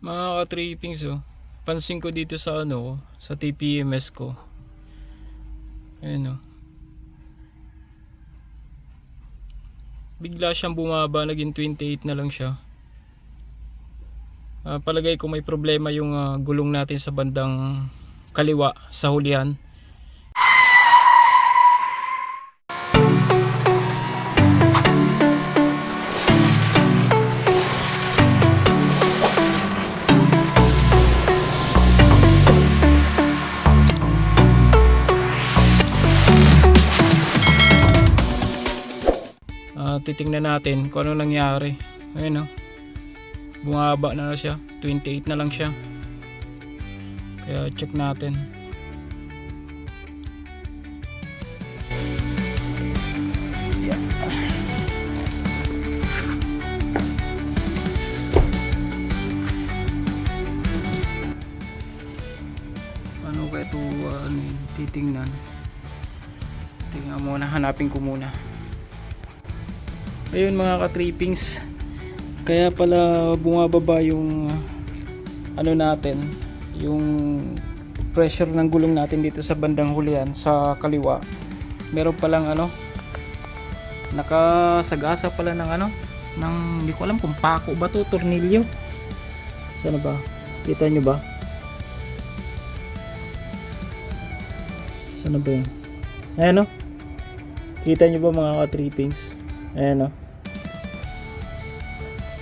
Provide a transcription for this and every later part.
Mga ka-trippings, pansin ko dito sa sa TPMS ko. Ayun, bigla siyang bumaba, naging 28 na lang siya. Palagay ko may problema yung gulong natin sa bandang kaliwa sa hulihan. Titingnan natin kung ano nangyari. Ayun, bumaba na siya, 28 na lang siya. Kaya check natin. Ano ba ito titingnan? Tingnan muna, hanapin ko muna. Ayun mga ka-trippings, kaya pala bumababa yung natin, yung pressure ng gulong natin dito sa bandang hulihan sa kaliwa. Meron palang nakasagasa pala ng hindi ko alam kung pako ba to, tornilyo. Sana ba? Kita nyo ba? Sana ba yun? Ayan kita nyo ba mga ka-trippings? Ayan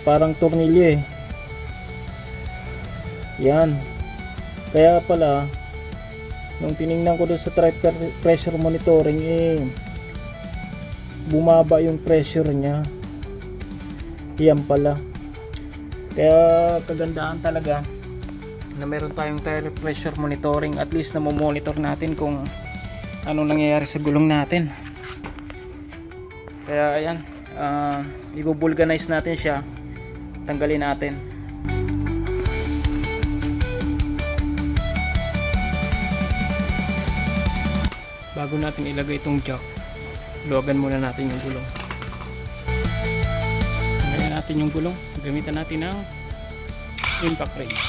parang tornilyo yan. Kaya pala nung tiningnan ko doon sa pressure monitoring bumaba yung pressure nya. Yan pala. Kaya kagandahan talaga na meron tayong tire pressure monitoring, at least na monitor natin kung ano nangyayari sa gulong natin. Kaya ayan, i-vulcanize natin siya, tanggalin natin. Bago natin ilagay itong jack, luwagan muna natin yung gulong. Tanggalin natin yung gulong, gamitan natin ng impact wrench.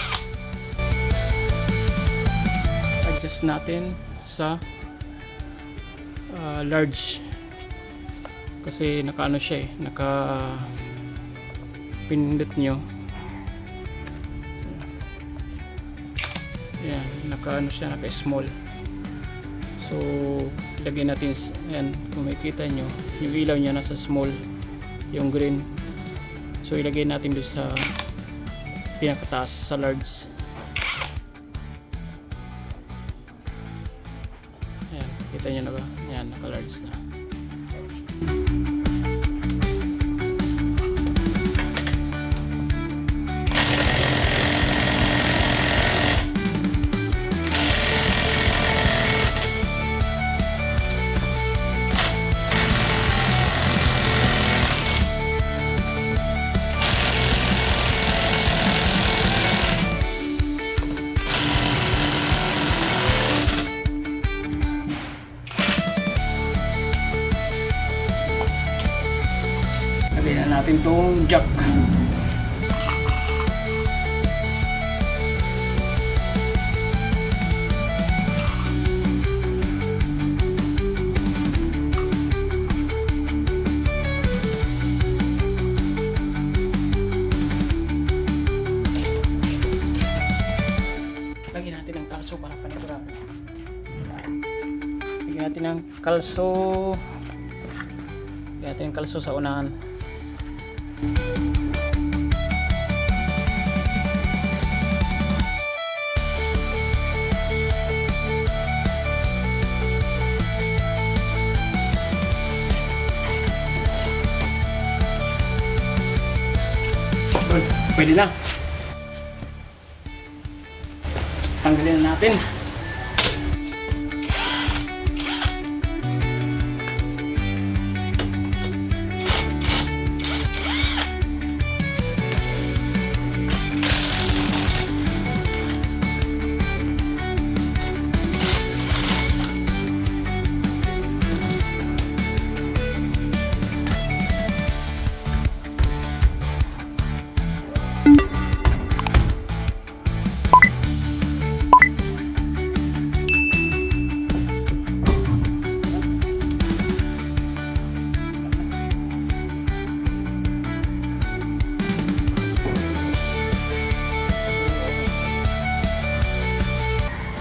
Adjust natin sa large, kasi naka siya naka pindot nyo. Yan, naka siya, naka small. So ilagay natin yan, kung makikita nyo yung ilaw niya nasa small, yung green. So ilagay natin doon sa pinakataas, sa large. Yan, kita nyo na ba? Yan, naka large na. Lagyan na natin itong jack. Lagyan natin ng kalso para panigurado. Lagyan natin ng kalso. Lagyan natin ng kalso sa unahan. Pwede na. Tanggalin na natin.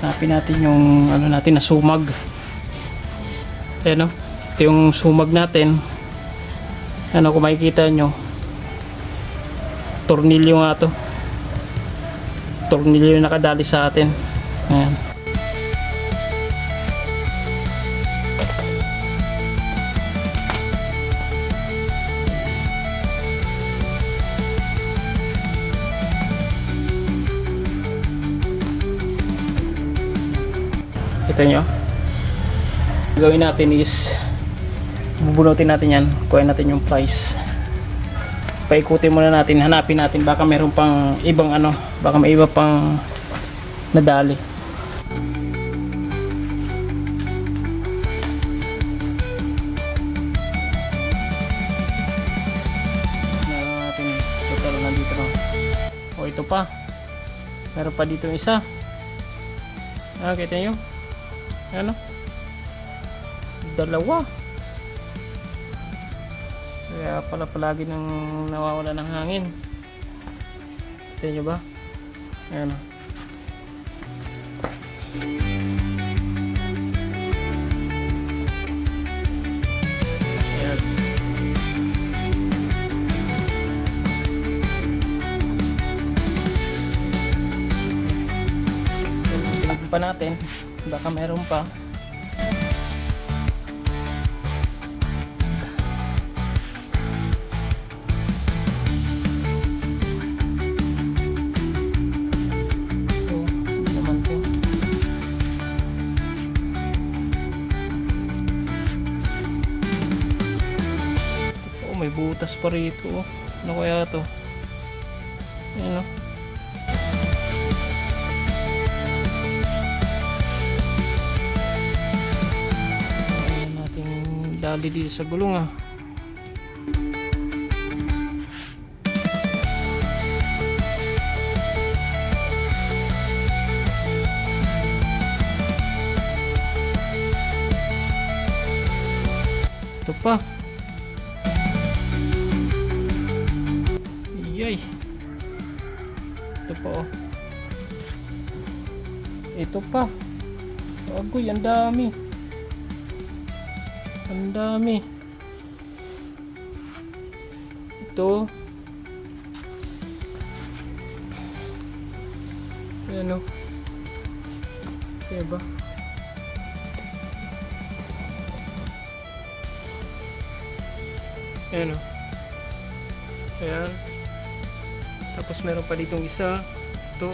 Hanapin natin yung ano natin na sumag. Ayan o. Ito yung sumag natin. Ano kung makikita nyo. Tornilyo nga to. Tornilyo yung nakadali sa atin. Ayan. Kita nyo? Gawin natin is bubunutin natin yan, kuha natin yung price, paikutin muna natin, hanapin natin baka meron pang ibang ano, baka may iba pang nadali. Meron natin total nandito na. O ito pa, meron pa dito isa. Kita nyo? Ano? Dalawa. Kaya pala palagi nang nawawala ng hangin. Kita nyo ba? Ayan. Ayan. So, tingnan pa natin. Baka meron pa. May butas pa rito. Ano kaya to? Ayan o. Ayan natin dali dito sa gulong ah. Ito pa. Yay. Ito pa oh. Ito pa. Agoy, ang dami. Ang dami. Ito. Ayan o. Diba? Ayan o. Ayan. Tapos meron pa ditong isa. Ito.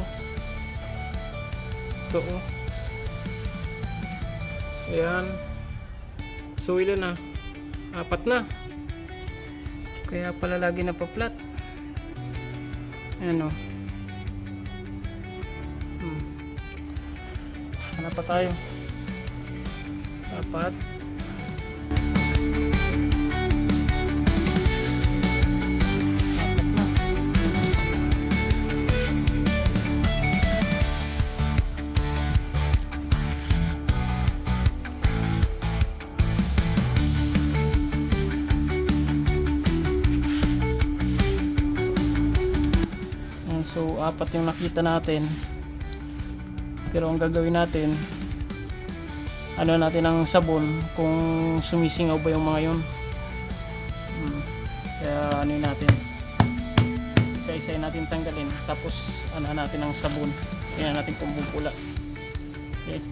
Ito oh. Ayan. So ilan na? 4 na. Kaya pala lagi napaplat. Ayan o. Hanap pa tayo. 4. So 4 yung nakita natin, pero ang gagawin natin, ano natin ang sabon kung sumisingaw ba yung mga yun. Kaya ano natin, isa-isa natin tanggalin, tapos ano natin ang sabon, kaya natin pumpula. Okay.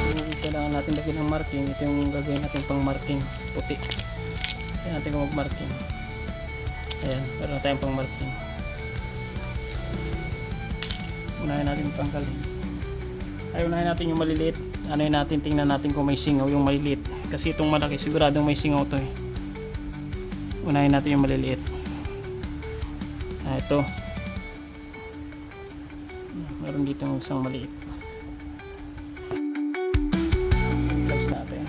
So, kailangan natin lagyan ng marking. Ito yung gagawin natin pang marking, puti. Kaya natin kung mag-marking. Ayan, meron tayong pang marking. Unahin natin tanggalin. Ay, unahin natin yung maliliit. Ano yun natin, tingnan natin kung may singaw yung maliliit. Kasi itong malaki, siguradong may singaw to eh. Unahin natin yung maliliit. Ito. Meron dito yung isang maliit. Close natin.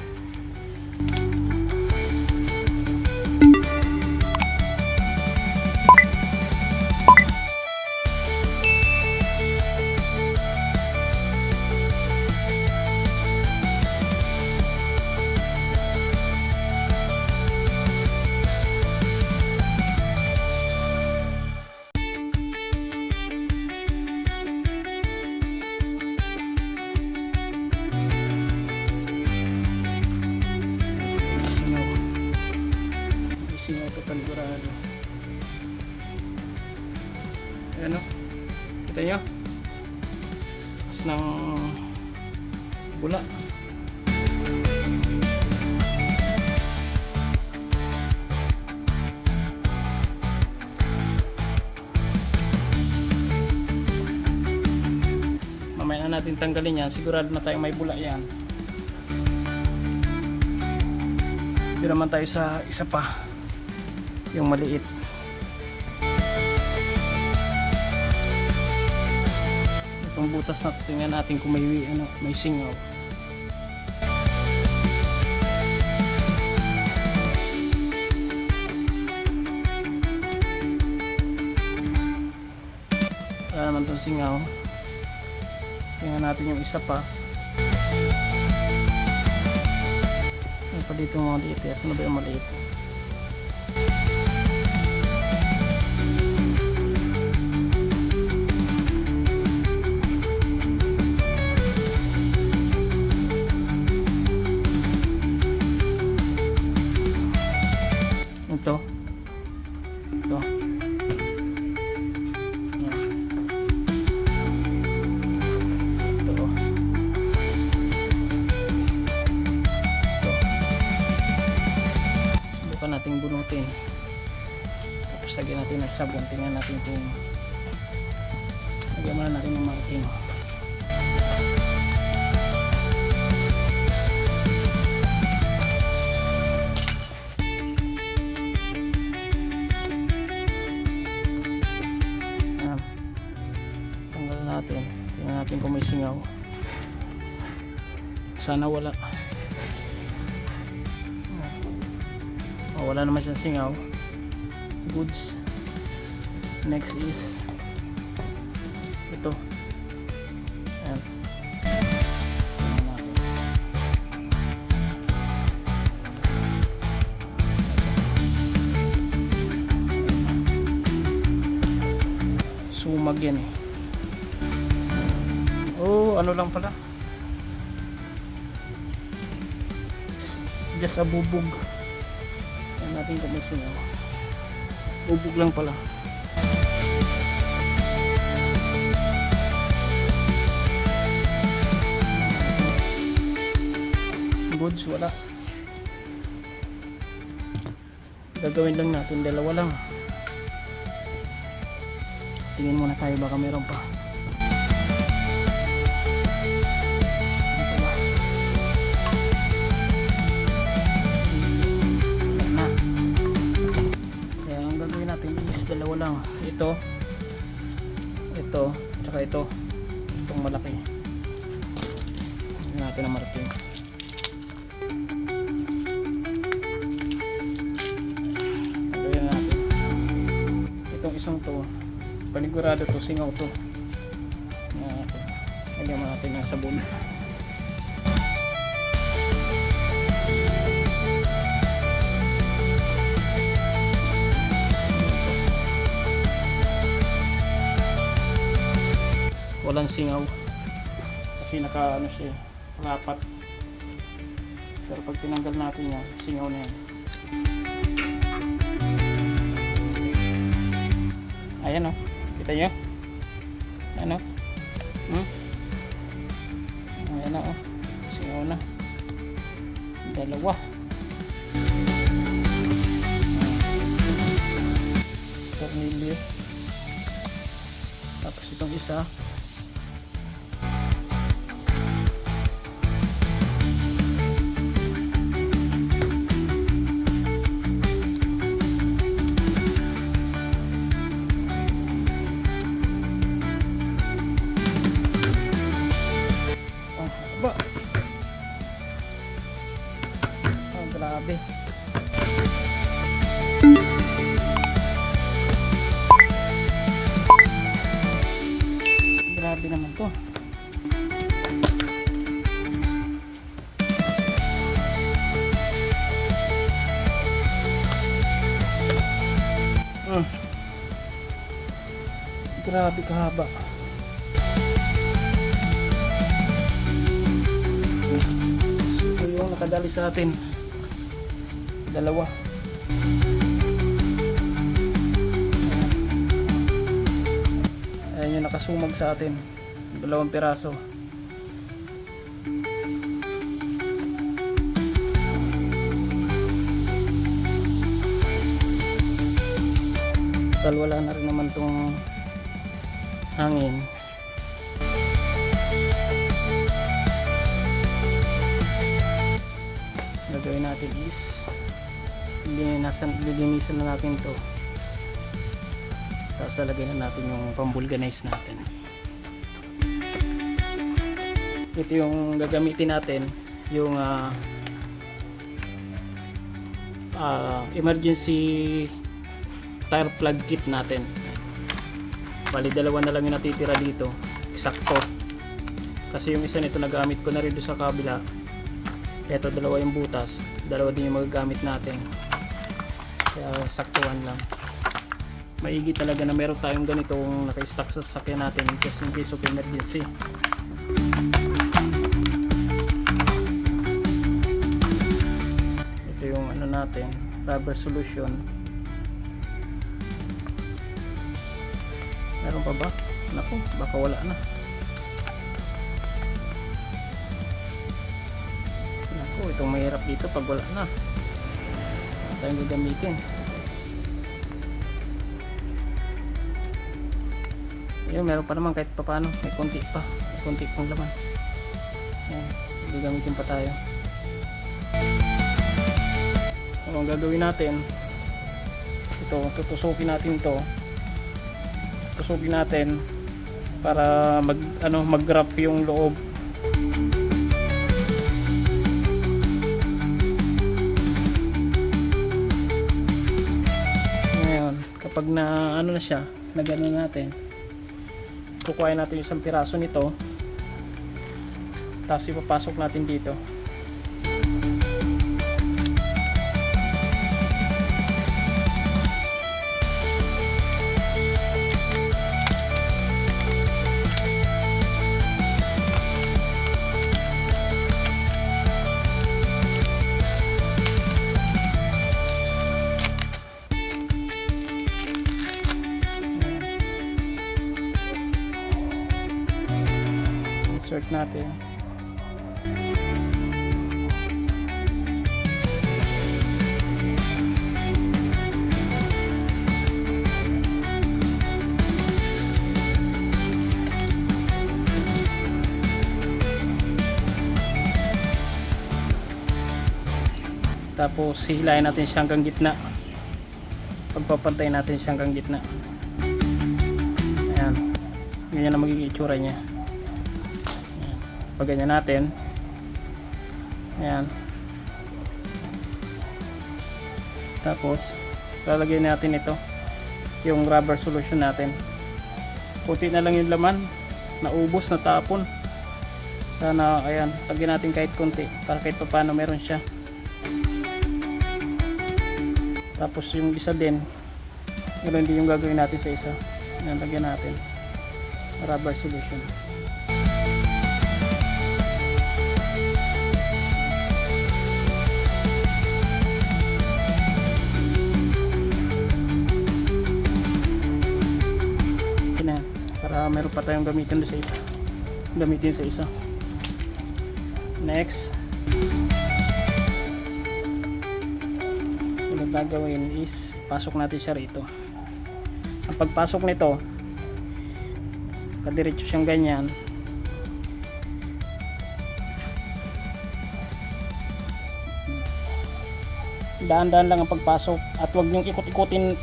singaw to panigurado. Ayan o. Kita nyo? As ng bula. Mamaya na natin tanggalin yan. Sigurado na tayong may bula yan. Hindi naman tayo sa isa pa. Yung maliit. Itong butas na tingnan natin kung may singaw. Wala naman itong singaw. Tingnan natin yung isa pa. Ano pa dito mga maliit? Saan na ba yung maliit? Ito. Ito. Nating bunutin, tapos lagyan natin ng sabon. Tingnan natin kung lagyan muna natin ng marking. Tanggalan natin, tingnan natin kung may singaw. Sana wala. Wala naman siyang singaw. Goods. Next is ito. Ayan. Sumag yan eh. Oh, ano lang pala. Just a bubog. Natin kung may singaw. Bubog lang pala. Goods, wala. Gagawin lang natin, dalawa lang. Tingin muna tayo, baka meron pa. Dalawa lang, ito, tsaka ito, itong malaki. Tignan natin ang marking. Lagyan natin itong isang to, panigurado to, singaw to. Lagyan natin ng sabon. Walang singaw kasi naka ano siya, rapat. Pero pag tinanggal natin yan, singaw na yan. Ayan o, kita nyo? Ayan o. Ayan na o, singaw na. Dalawa. Tornilyo. Tapos itong isa. Grabe. Grabe naman to. Grabe kahaba. Ito yung nakadali sa atin. Dalawa. Ayan yung nakasumag sa atin. 2 piraso. Total wala na rin naman tong hangin. Gagawin natin is lilinisan na natin to, tapos lalagyan na natin yung pambulganize natin. Ito yung gagamitin natin, yung emergency tire plug kit natin. Bali 2 na lang yung natitira dito, eksakto, kasi yung isa nito nagamit ko na rin doon sa kabila. Ito 2 yung butas, 2 din yung magagamit natin, kaya saktuhan lang. Maigi talaga na meron tayong ganitong naka-stock sa sasakyan natin just in case of emergency. Ito yung ano natin, rubber solution. Meron pa ba? Naku, baka wala na. Naku, itong mahirap dito pag wala na. Tayong gagamitin. Yun, meron pa naman kahit pa paano, may konti pang laman. Yan, gagamitin pa tayo. So, ang gagawin natin, ito, tutusukin natin to. Tusukin natin para mag-wrap yung loob. Ngayon, kapag na ano na siya, na gano'n natin, kukuhain natin yung 1 piraso nito, tapos ipapasok natin dito. Insert natin. Tapos hihilahin natin siya hanggang gitna. Pagpapantay natin siya hanggang gitna. Ayan. Ganyan na magiging itsura niya. Ayan. Pag ganyan natin. Ayan. Tapos lalagyan natin ito, yung rubber solution natin. Kunti na lang yung laman, naubos, natapon. Sana ayan, lagyan natin kahit konti para kahit paano meron siya. Tapos yung isa din, ganoon din yung gagawin natin sa isa. Ayan, lagyan natin rubber solution. Ayan, para meron pa tayong gamitin sa isa. Gamitin sa isa. Next, yung gagawin is pasok natin siya rito. Ang pagpasok nito, kadiretso siyang ganyan. Daan-daan lang ang pagpasok at huwag niyong ikot-ikutin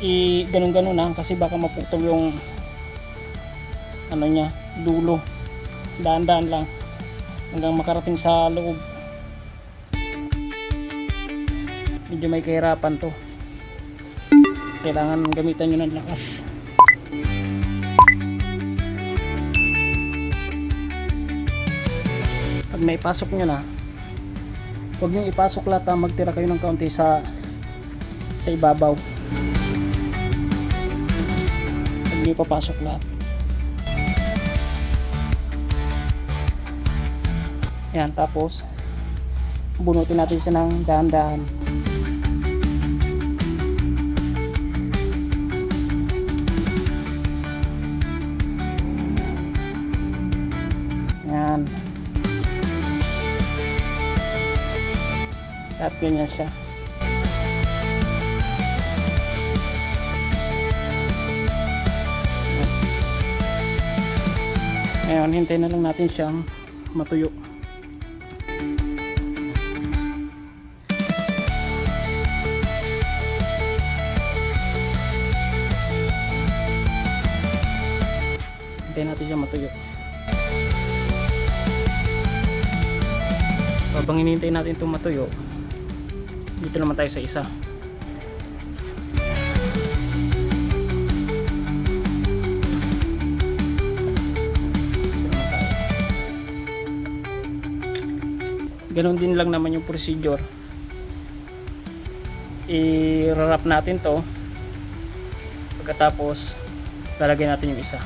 ganun-ganun na, kasi baka maputol yung ano niya, dulo. Daan-daan lang hanggang makarating sa loob. Medyo may kahirapan to, kailangan gamitan nyo ng lakas. Pag naipasok nyo na, huwag nyo ipasok lahat, magtira kayo ng kaunti sa ibabaw. Huwag nyo ipapasok lahat. Yan, tapos bunutin natin siya ng dahan-dahan. At ganyan siya. Ngayon, hintayin na lang natin siyang matuyo. Hintayin natin siyang matuyo. Habang hinihintay natin itong matuyo, dito naman tayo sa isa. Ganon din lang naman yung procedure. I-wrap natin to. Pagkatapos lalagay natin yung isa.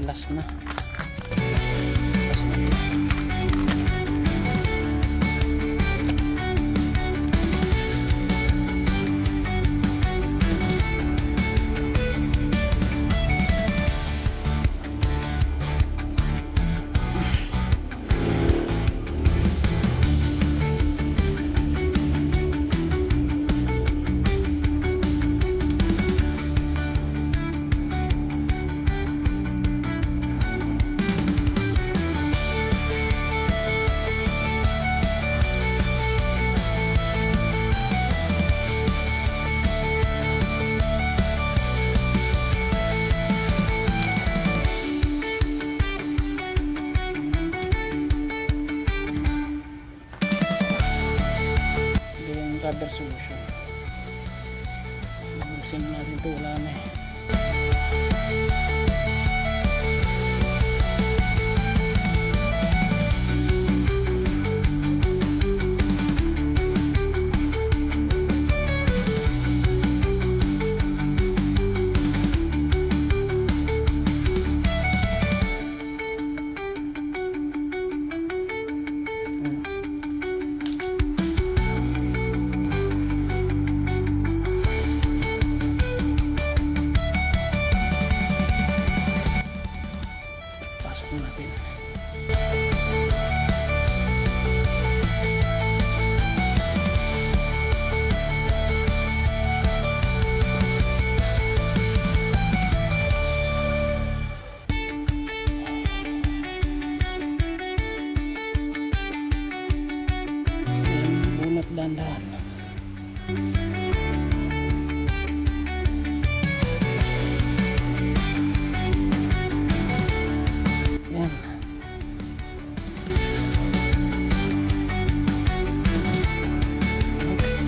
Last na. Last na. Rubber solution. Ubusin natin ito, wala na eh. Dahan-dahan. Yan. Next.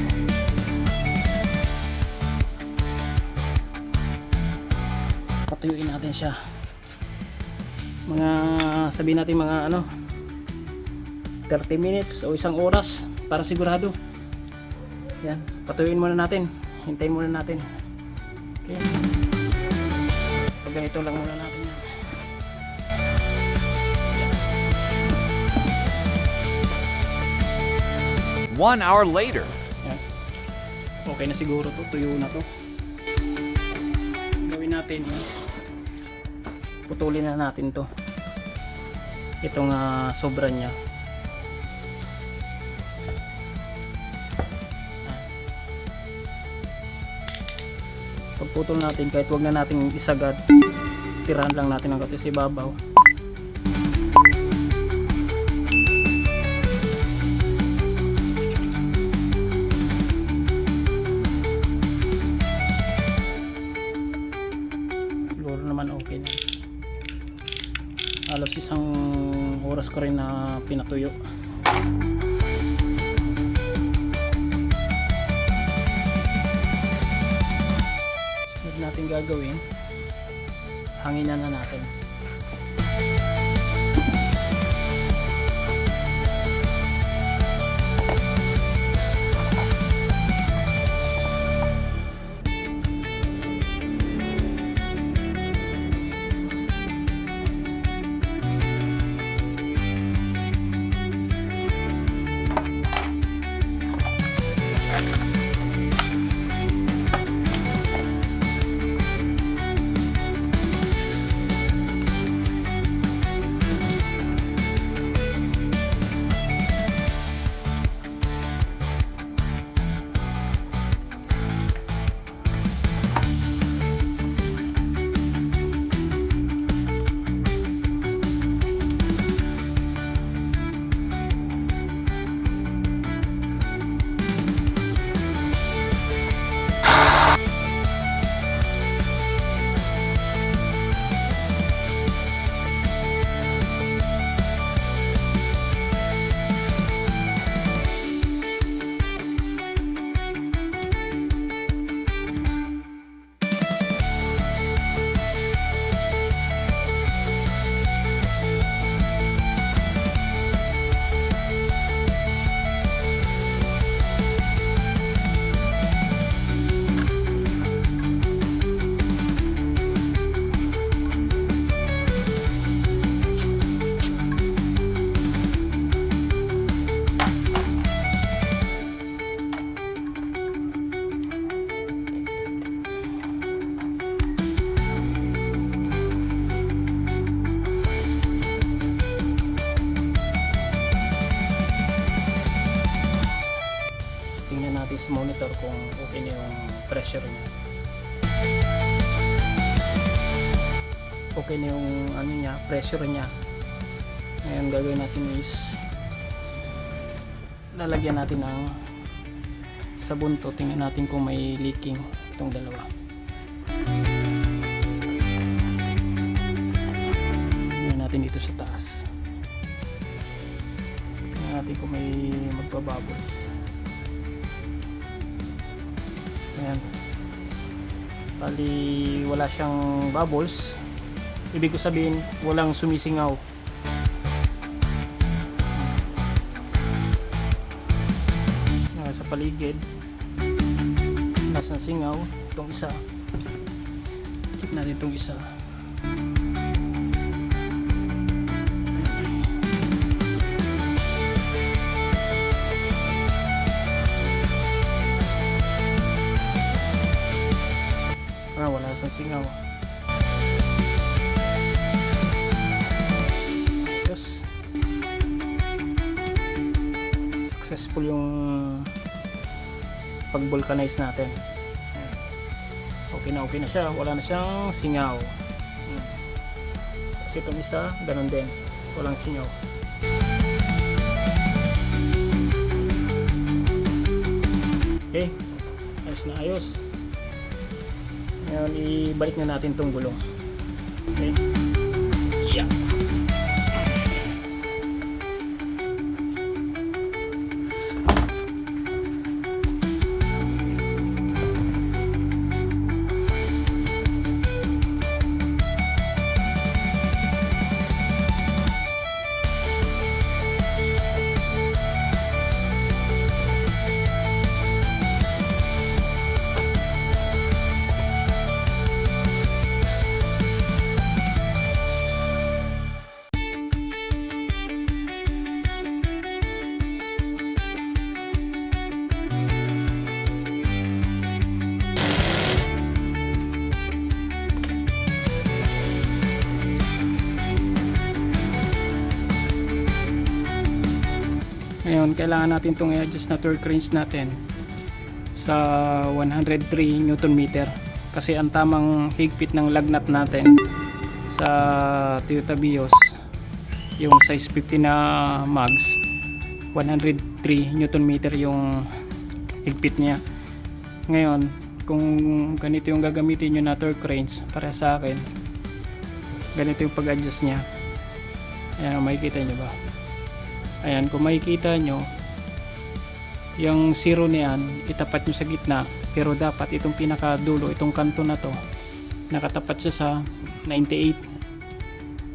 Patuyuin natin siya. Mga sabihin natin mga 30 minutes o isang oras. Para sigurado. Yan, patuyuin muna natin. Hintayin muna natin. Okay. Pag ganito lang muna natin yan. 1 hour later. Yan. Okay na siguro to, tuyo na to. Gawin natin yun. Putulin na natin to. Itong sobra niya. Pagputol natin, kahit wag na natin isagad, tirahan lang natin ang katis sa ibabaw. Siguro naman okay na. Halos isang oras ko rin na pinatuyo. Natin gagawin, hanginan na natin. okay na yung pressure niya. Okay na yung ano niya, pressure niya. Ngayon gagawin natin is lalagyan natin ng sabon to. Tingnan natin kung may leaking itong dalawa. Tingnan natin dito sa taas. Tingnan natin kung may magpa-bubbles. Ayan. Bali wala siyang bubbles. Ibig ko sabihin walang sumisingaw. Sa paligid nasa singaw itong isa. Keep natin itong isa. Wala sa singaw. Yes. Successful yung pag-vulcanize natin. Okay na siya, wala na siyang singaw. Kasi itong isa, ganun din, walang singaw. Okay, ayos na ayos. Ngayon ibalik na natin itong gulong. Okay, yeah. Ngayon, kailangan natin itong i-adjust na torque range natin sa 103 Newton meter. Kasi ang tamang higpit ng lug nut natin sa Toyota Vios, yung size 50 na mags, 103 Newton meter yung higpit niya. Ngayon, kung ganito yung gagamitin nyo na torque range, para sa akin, ganito yung pag-adjust niya. Ayan, makikita nyo ba? Ayan, kung makikita nyo, yung zero niyan, itapat nyo sa gitna, pero dapat itong pinakadulo, itong kanto na to, nakatapat siya sa 98.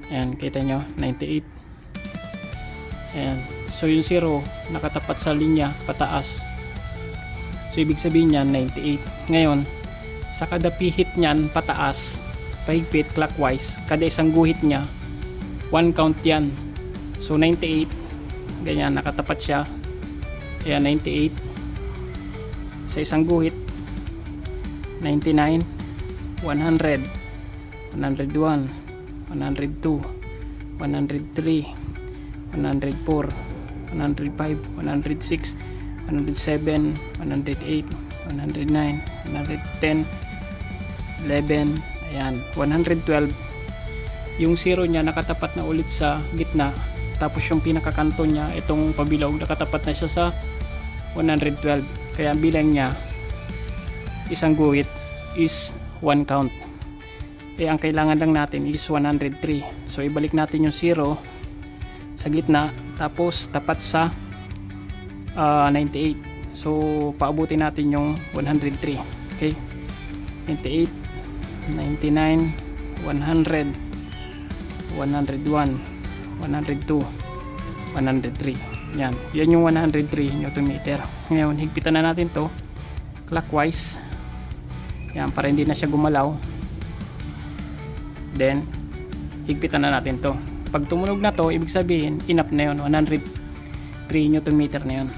Ayan, kita nyo, 98. Ayan, so yung zero, nakatapat sa linya, pataas. So, ibig sabihin niyan, 98. Ngayon, sa kada pihit niyan, pataas, pahigpit, clockwise, kada isang guhit niya, 1 count yan. So, 98. Ganyan, nakatapat siya. Ayan, 98 sa isang guhit. 99, 100, 101, 102, 103, 104, 105, 106, 107, 108, 109, 110, 11. Ayan, 112. Yung zero niya nakatapat na ulit sa gitna. Tapos yung pinakakanto niya, itong pabilog, nakatapat na siya sa 112. Kaya ang bilang niya, isang guhit is 1 count. Kaya ang kailangan lang natin is 103. So ibalik natin yung 0 sa gitna, tapos tapat sa 98. So paabutin natin yung 103. Okay? 98, 99, 100, 101, 102, 103. Yan yung 103 Newton meter. Ngayon, higpitan na natin to clockwise. Yan, para hindi na siya gumalaw. Then, higpitan na natin to. Pag tumunog na to, ibig sabihin, enough na yun. 103 Newton meter na yun.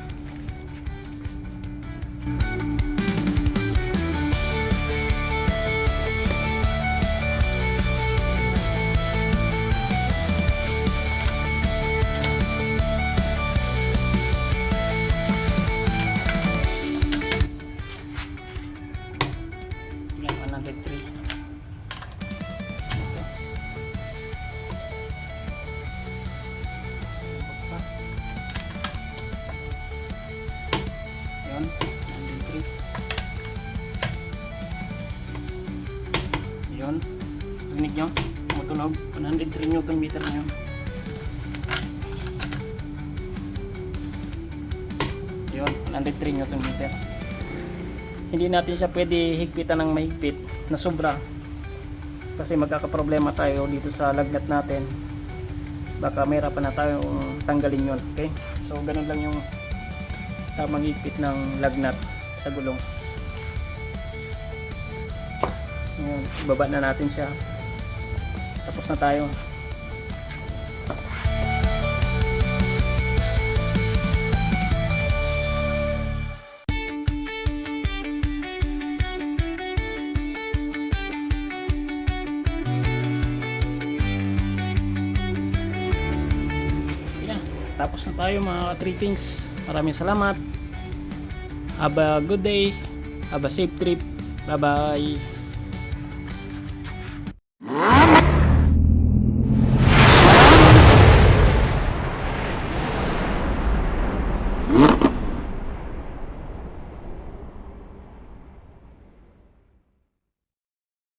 Rinig nyo? Tumutunog. 103 Newton meter na yun. Yun, 103 Newton meter. Hindi natin siya pwede higpitan ng mahigpit na sobra. Kasi magkakaproblema tayo dito sa lagnat natin. Baka mayroon na tayong tanggalin yun. Okay? So, ganun lang yung tamang higpit ng lagnat sa gulong. Ngayon, ibaba na natin siya. Tapos na tayo. Yan. Tapos na tayo mga ka-trippings. Maraming salamat. Have a good day. Have a safe trip. Bye bye.